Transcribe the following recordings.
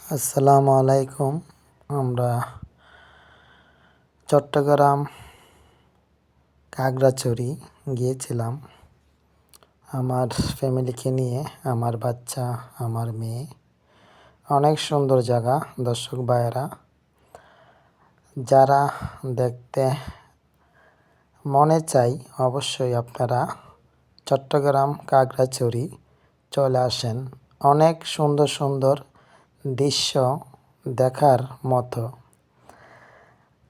আসসালামু আলাইকুম। আমরা চট্টগ্রাম খাগড়াছড়ি গিয়েছিলাম আমার ফ্যামিলিকে নিয়ে, আমার বাচ্চা, আমার মেয়ে। অনেক সুন্দর জায়গা। দর্শক ভাইয়েরা, যারা দেখতে মনে চাই অবশ্যই আপনারা চট্টগ্রাম খাগড়াছড়ি চলে আসেন। অনেক সুন্দর সুন্দর দৃশ্য দেখার মতো।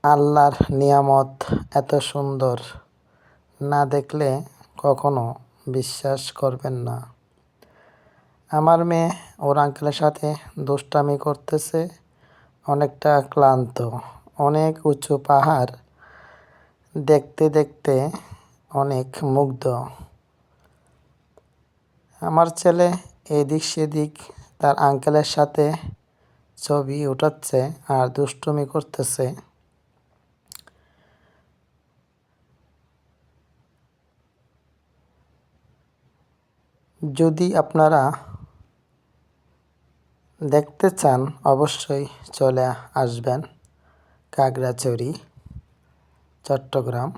আল্লাহর নিয়ামত এত সুন্দর, না দেখলে কখনো বিশ্বাস করবেন না। আমার মেয়ে ওর আঙ্কেলের সাথে দুষ্টামি করতেছে, অনেকটা ক্লান্ত। অনেক উঁচু পাহাড়, দেখতে দেখতে অনেক মুগ্ধ। আমার ছেলে এদিক সেদিক তার আঙ্কেলের সাথে ছবি উঠাচ্ছে আর দুষ্টুমি করতেছে। যদি আপনারা দেখতে চান অবশ্যই চলে আসবেন খাগড়াছড়ি, চট্টগ্রাম।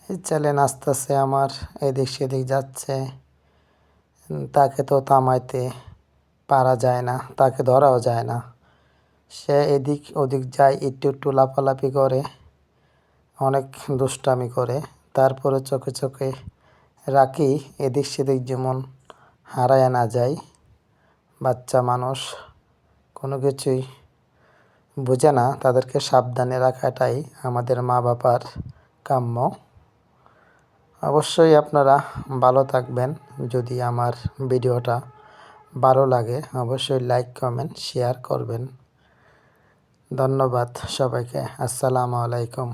এই ছেলে নাচতেছে আমার, এদিক সেদিক যাচ্ছে। তাকে তো থামাইতে পারা যায় না, তাকে ধরাও যায় না। সে এদিক ওদিক যায়, একটু একটু লাফালাফি করে, অনেক দুষ্টামি করে। তারপরে চোখে চোখে রাখি এদিক সেদিক যেমন হারায় না যায়। বাচ্চা মানুষ কোনো কিছুই বুঝে না, তাদেরকে সাবধানে রাখাটাই আমাদের মা বাবার কাম্য। অবশ্যই আপনারা ভালো থাকবেন। যদি আমার ভিডিওটা ভালো লাগে অবশ্যই লাইক, কমেন্ট, শেয়ার করবেন। ধন্যবাদ সবাইকে। আসসালামু আলাইকুম।